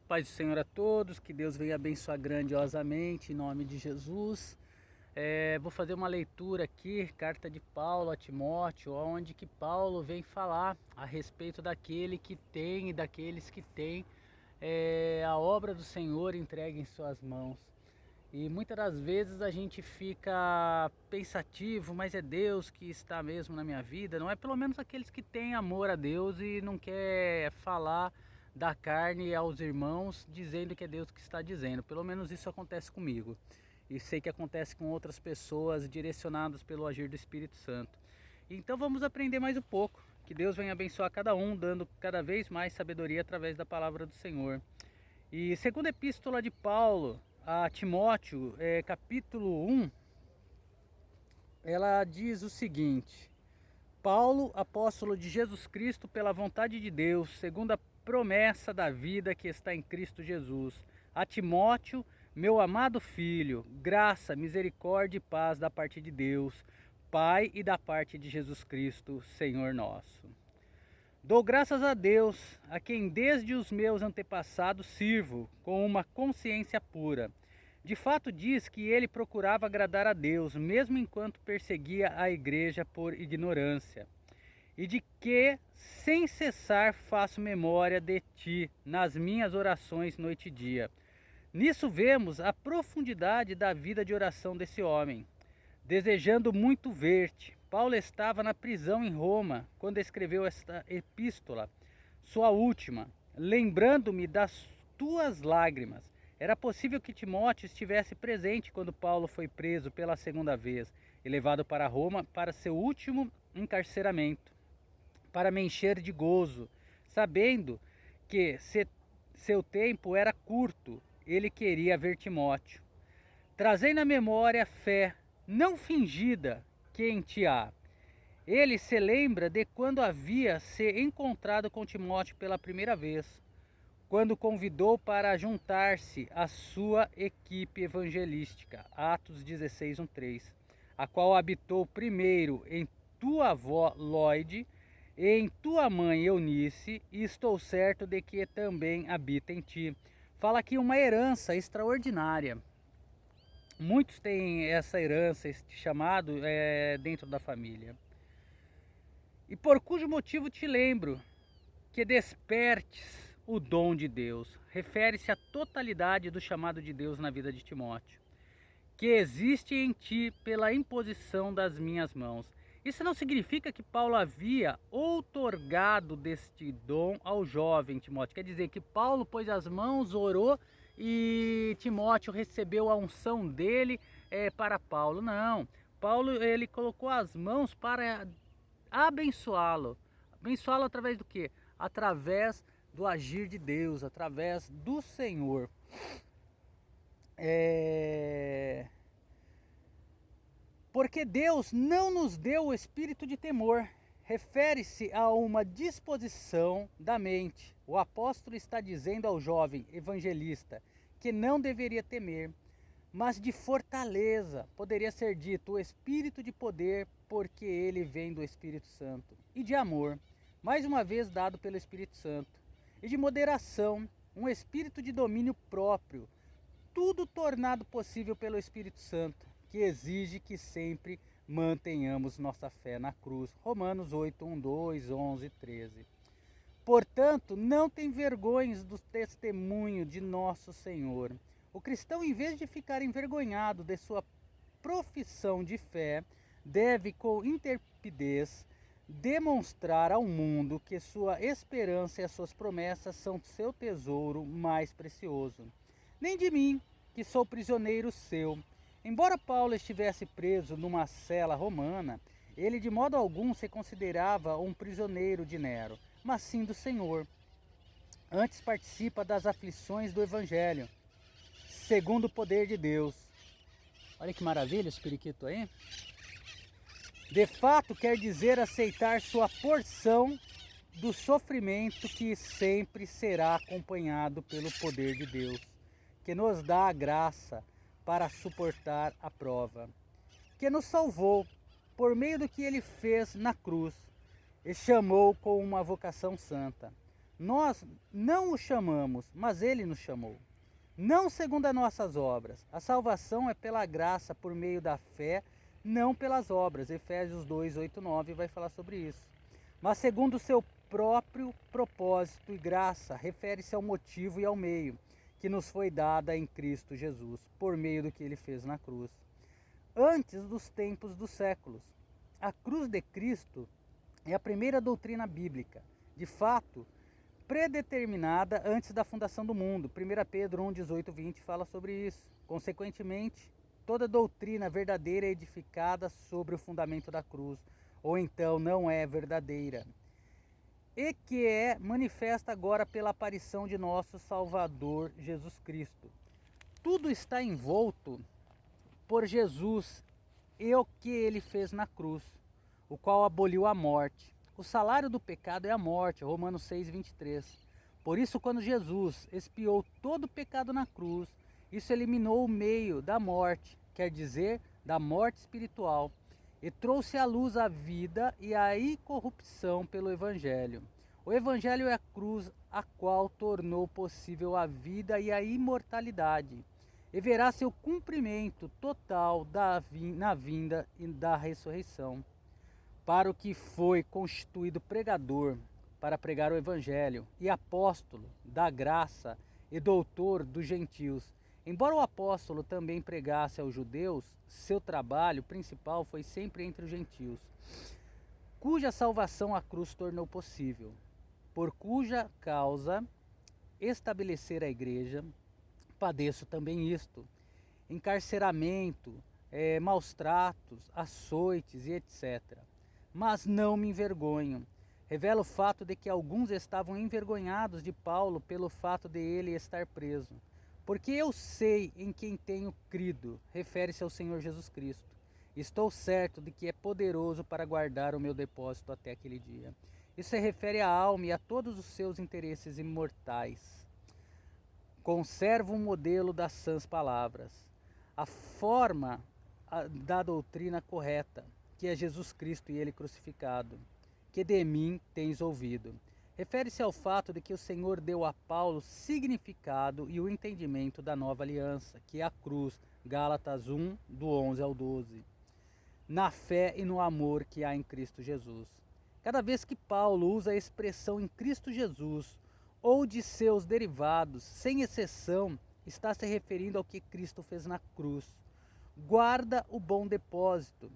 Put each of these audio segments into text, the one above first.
Paz do Senhor a todos, que Deus venha abençoar grandiosamente, em nome de Jesus. Vou fazer uma leitura aqui, carta de Paulo a Timóteo, onde que Paulo vem falar a respeito daquele que tem e daqueles que têm a obra do Senhor entregue em suas mãos. E muitas das vezes a gente fica pensativo, mas é Deus que está mesmo na minha vida? Não é? Pelo menos aqueles que têm amor a Deus e não quer falar da carne aos irmãos dizendo que é Deus que está dizendo. Pelo menos isso acontece comigo. E sei que acontece com outras pessoas direcionadas pelo agir do Espírito Santo. Então vamos aprender mais um pouco. Que Deus venha abençoar cada um, dando cada vez mais sabedoria através da palavra do Senhor. E segunda epístola de Paulo a Timóteo, capítulo 1, ela diz o seguinte: Paulo, apóstolo de Jesus Cristo, pela vontade de Deus, segundo a promessa da vida que está em Cristo Jesus, a Timóteo, meu amado filho, graça, misericórdia e paz da parte de Deus, Pai, e da parte de Jesus Cristo, Senhor nosso. Dou graças a Deus, a quem desde os meus antepassados sirvo, com uma consciência pura. De fato diz que ele procurava agradar a Deus, mesmo enquanto perseguia a igreja por ignorância. E de que, sem cessar, faço memória de ti nas minhas orações noite e dia. Nisso vemos a profundidade da vida de oração desse homem. Desejando muito ver-te, Paulo estava na prisão em Roma quando escreveu esta epístola, sua última, lembrando-me das tuas lágrimas. Era possível que Timóteo estivesse presente quando Paulo foi preso pela segunda vez e levado para Roma para seu último encarceramento, para me encher de gozo, sabendo que seu tempo era curto, ele queria ver Timóteo. Trazei na memória a fé não fingida que em ti há. Ele se lembra de quando havia se encontrado com Timóteo pela primeira vez, quando convidou para juntar-se à sua equipe evangelística, Atos 16:1-3, a qual habitou primeiro em tua avó Lóide e em tua mãe Eunice, e estou certo de que também habita em ti. Fala aqui uma herança extraordinária. Muitos têm essa herança, este chamado dentro da família. E por cujo motivo te lembro que despertes o dom de Deus. Refere-se à totalidade do chamado de Deus na vida de Timóteo, que existe em ti pela imposição das minhas mãos. Isso não significa que Paulo havia outorgado deste dom ao jovem Timóteo. Quer dizer que Paulo pôs as mãos, orou e Timóteo recebeu a unção dele para Paulo. Não, Paulo ele colocou as mãos para abençoá-lo. Abençoá-lo através do quê? Através do agir de Deus, através do Senhor. Porque Deus não nos deu o espírito de temor. Refere-se a uma disposição da mente. O apóstolo está dizendo ao jovem evangelista que não deveria temer, mas de fortaleza. Poderia ser dito o espírito de poder, porque ele vem do Espírito Santo, e de amor, mais uma vez dado pelo Espírito Santo, e de moderação, um espírito de domínio próprio, tudo tornado possível pelo Espírito Santo, que exige que sempre mantenhamos nossa fé na cruz. Romanos 8, 1, 2, 11, 13. Portanto, não tem vergonhas do testemunho de nosso Senhor. O cristão, em vez de ficar envergonhado de sua profissão de fé, deve com intrepidez demonstrar ao mundo que sua esperança e as suas promessas são seu tesouro mais precioso. Nem de mim, que sou prisioneiro seu. Embora Paulo estivesse preso numa cela romana, ele de modo algum se considerava um prisioneiro de Nero, mas sim do Senhor. Antes participa das aflições do Evangelho, segundo o poder de Deus. Olha que maravilha esse periquito aí. De fato, quer dizer aceitar sua porção do sofrimento, que sempre será acompanhado pelo poder de Deus, que nos dá a graça para suportar a prova, que nos salvou por meio do que ele fez na cruz e chamou com uma vocação santa. Nós não o chamamos, mas ele nos chamou. Não segundo as nossas obras. A salvação é pela graça, por meio da fé, não pelas obras. Efésios 2, 8, 9 vai falar sobre isso. Mas segundo o seu próprio propósito e graça, refere-se ao motivo e ao meio que nos foi dada em Cristo Jesus, por meio do que ele fez na cruz. Antes dos tempos dos séculos, a cruz de Cristo é a primeira doutrina bíblica, de fato, predeterminada antes da fundação do mundo. 1 Pedro 1, 18, 20 fala sobre isso. Consequentemente, toda doutrina verdadeira é edificada sobre o fundamento da cruz, ou então não é verdadeira, e que é manifesta agora pela aparição de nosso Salvador Jesus Cristo. Tudo está envolto por Jesus e o que ele fez na cruz, o qual aboliu a morte. O salário do pecado é a morte, Romanos 6, 23. Por isso, quando Jesus expiou todo o pecado na cruz, isso eliminou o meio da morte, quer dizer, da morte espiritual, e trouxe à luz a vida e a incorrupção pelo Evangelho. O Evangelho é a cruz a qual tornou possível a vida e a imortalidade, e verá seu cumprimento total na vinda e da ressurreição. Para o que foi constituído pregador, para pregar o Evangelho, e apóstolo da graça e doutor dos gentios. Embora o apóstolo também pregasse aos judeus, seu trabalho principal foi sempre entre os gentios, cuja salvação a cruz tornou possível, por cuja causa estabelecer a igreja. Padeço também isto, encarceramento, maus tratos, açoites e etc. Mas não me envergonho. Revela o fato de que alguns estavam envergonhados de Paulo pelo fato de ele estar preso. Porque eu sei em quem tenho crido, refere-se ao Senhor Jesus Cristo. Estou certo de que é poderoso para guardar o meu depósito até aquele dia. Isso se refere à alma e a todos os seus interesses imortais. Conservo um modelo das sãs palavras. A forma da doutrina correta, que é Jesus Cristo e ele crucificado, que de mim tens ouvido. Refere-se ao fato de que o Senhor deu a Paulo significado e o entendimento da nova aliança, que é a cruz, Gálatas 1, do 11 ao 12, na fé e no amor que há em Cristo Jesus. Cada vez que Paulo usa a expressão em Cristo Jesus, ou de seus derivados, sem exceção, está se referindo ao que Cristo fez na cruz. Guarda o bom depósito.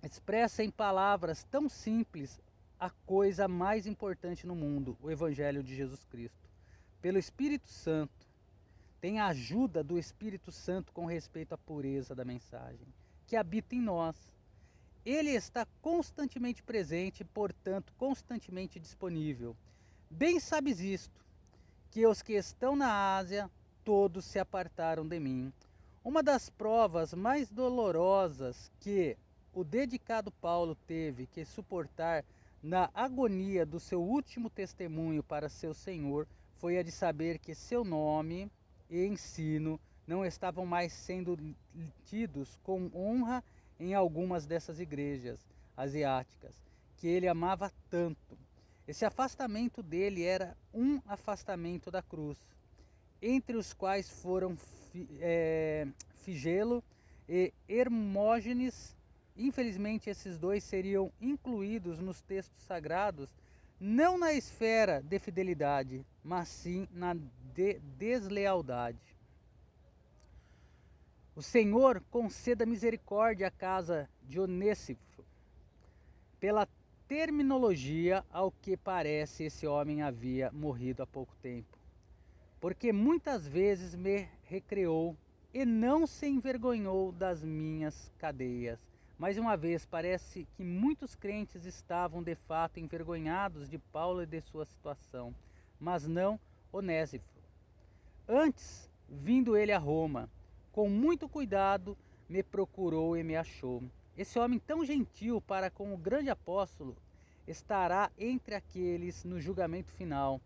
Expressa em palavras tão simples a coisa mais importante no mundo, o Evangelho de Jesus Cristo. Pelo Espírito Santo, tem a ajuda do Espírito Santo com respeito à pureza da mensagem, que habita em nós. Ele está constantemente presente e, portanto, constantemente disponível. Bem sabes isto, que os que estão na Ásia, todos se apartaram de mim. Uma das provas mais dolorosas que o dedicado Paulo teve que suportar na agonia do seu último testemunho para seu Senhor foi a de saber que seu nome e ensino não estavam mais sendo tidos com honra em algumas dessas igrejas asiáticas, que ele amava tanto. Esse afastamento dele era um afastamento da cruz, entre os quais foram Figelo e Hermógenes. Infelizmente, esses dois seriam incluídos nos textos sagrados, não na esfera de fidelidade, mas sim na deslealdade. O Senhor conceda misericórdia à casa de Onésiforo. Pela terminologia, ao que parece, esse homem havia morrido há pouco tempo, porque muitas vezes me recreou e não se envergonhou das minhas cadeias. Mais uma vez, parece que muitos crentes estavam de fato envergonhados de Paulo e de sua situação, mas não Onésiforo. Antes, vindo ele a Roma, com muito cuidado me procurou e me achou. Esse homem tão gentil para com o grande apóstolo estará entre aqueles no julgamento final,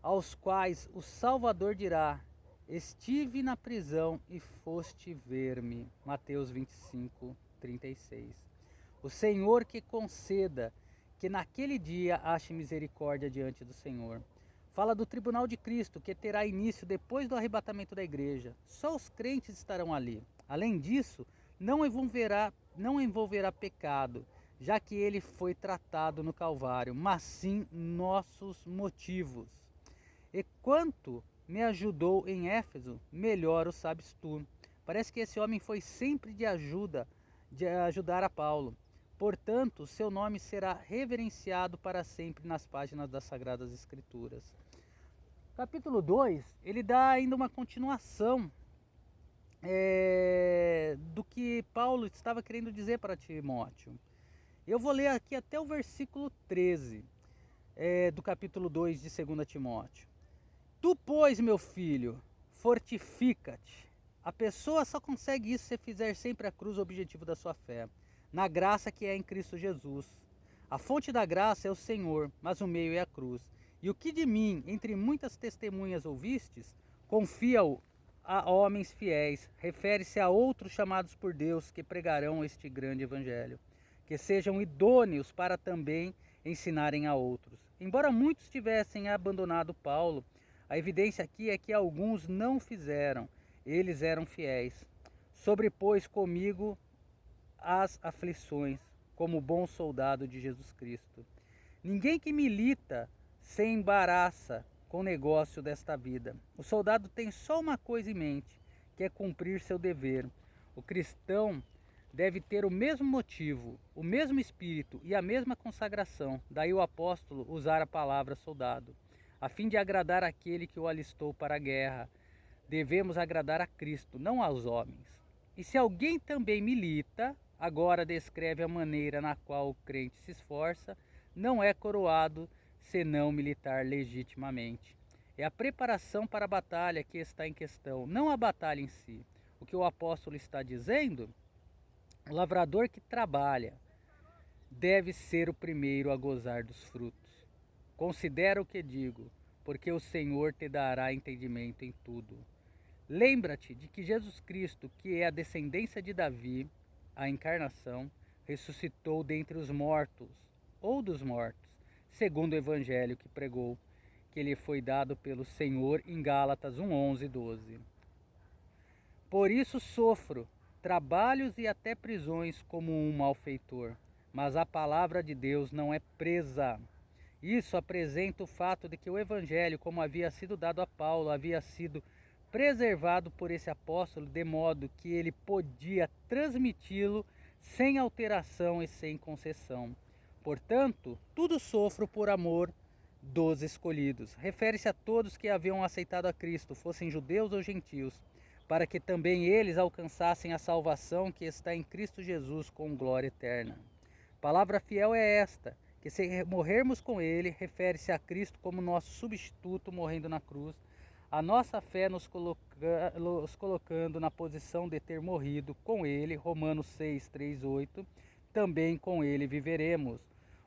aos quais o Salvador dirá: estive na prisão e foste ver-me. Mateus 25, 36. O Senhor que conceda que naquele dia ache misericórdia diante do Senhor. Fala do tribunal de Cristo, que terá início depois do arrebatamento da igreja. Só os crentes estarão ali. Além disso, não envolverá pecado, já que ele foi tratado no Calvário, mas sim nossos motivos. E quanto me ajudou em Éfeso, melhor o sabes tu. Parece que esse homem foi sempre de ajudar a Paulo. Portanto, seu nome será reverenciado para sempre nas páginas das Sagradas Escrituras. Capítulo 2, ele dá ainda uma continuação do que Paulo estava querendo dizer para Timóteo. Eu vou ler aqui até o versículo 13 do capítulo 2 de 2 Timóteo. Tu, pois, meu filho, fortifica-te. A pessoa só consegue isso se fizer sempre a cruz o objetivo da sua fé, na graça que é em Cristo Jesus. A fonte da graça é o Senhor, mas o meio é a cruz. E o que de mim, entre muitas testemunhas ouvistes, confia-o a homens fiéis, refere-se a outros chamados por Deus que pregarão este grande evangelho, que sejam idôneos para também ensinarem a outros. Embora muitos tivessem abandonado Paulo, a evidência aqui é que alguns não fizeram, eles eram fiéis. Sobrepôs comigo as aflições, como bom soldado de Jesus Cristo. Ninguém que milita se embaraça com o negócio desta vida. O soldado tem só uma coisa em mente, que é cumprir seu dever. O cristão deve ter o mesmo motivo, o mesmo espírito e a mesma consagração. Daí o apóstolo usar a palavra soldado, a fim de agradar aquele que o alistou para a guerra. Devemos agradar a Cristo, não aos homens. E se alguém também milita, agora descreve a maneira na qual o crente se esforça, não é coroado senão militar legitimamente. É a preparação para a batalha que está em questão, não a batalha em si. O que o apóstolo está dizendo? O lavrador que trabalha deve ser o primeiro a gozar dos frutos. Considera o que digo, porque o Senhor te dará entendimento em tudo. Lembra-te de que Jesus Cristo, que é a descendência de Davi, a encarnação, ressuscitou dentre os mortos, ou dos mortos, segundo o evangelho que pregou, que lhe foi dado pelo Senhor em Gálatas 1:11 e 12. Por isso sofro trabalhos e até prisões como um malfeitor, mas a palavra de Deus não é presa. Isso apresenta o fato de que o evangelho, como havia sido dado a Paulo, havia sido preservado por esse apóstolo, de modo que ele podia transmiti-lo sem alteração e sem concessão. Portanto, tudo sofro por amor dos escolhidos. Refere-se a todos que haviam aceitado a Cristo, fossem judeus ou gentios, para que também eles alcançassem a salvação que está em Cristo Jesus com glória eterna. Palavra fiel é esta, que se morrermos com ele, refere-se a Cristo como nosso substituto morrendo na cruz, a nossa fé nos colocando na posição de ter morrido com ele, Romanos 6, 3, 8, também com ele viveremos.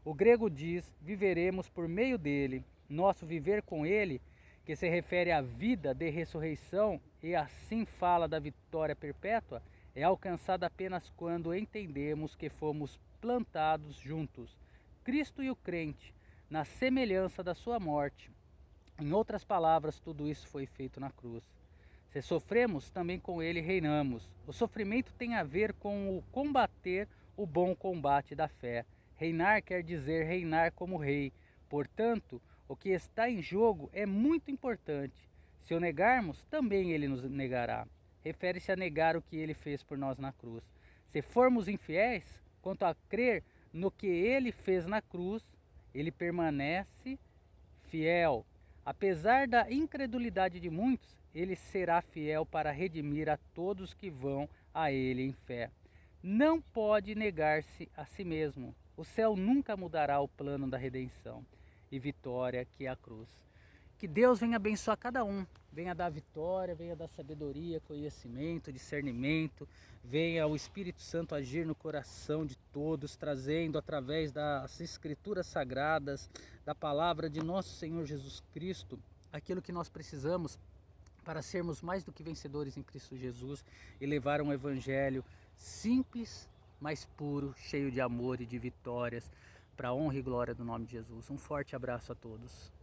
O grego diz, viveremos por meio dele. Nosso viver com ele, que se refere à vida de ressurreição e assim fala da vitória perpétua, é alcançada apenas quando entendemos que fomos plantados juntos, Cristo e o crente, na semelhança da sua morte. Em outras palavras, tudo isso foi feito na cruz. Se sofremos, também com ele reinamos. O sofrimento tem a ver com o combater o bom combate da fé. Reinar quer dizer reinar como rei. Portanto, o que está em jogo é muito importante. Se o negarmos, também ele nos negará. Refere-se a negar o que ele fez por nós na cruz. Se formos infiéis, quanto a crer no que ele fez na cruz, ele permanece fiel. Apesar da incredulidade de muitos, ele será fiel para redimir a todos que vão a ele em fé. Não pode negar-se a si mesmo. O céu nunca mudará o plano da redenção e vitória que é a cruz. Que Deus venha abençoar cada um, venha dar vitória, venha dar sabedoria, conhecimento, discernimento, venha o Espírito Santo agir no coração de todos, trazendo através das escrituras sagradas, da palavra de nosso Senhor Jesus Cristo, aquilo que nós precisamos para sermos mais do que vencedores em Cristo Jesus e levar um evangelho simples, mas puro, cheio de amor e de vitórias, para a honra e glória do nome de Jesus. Um forte abraço a todos.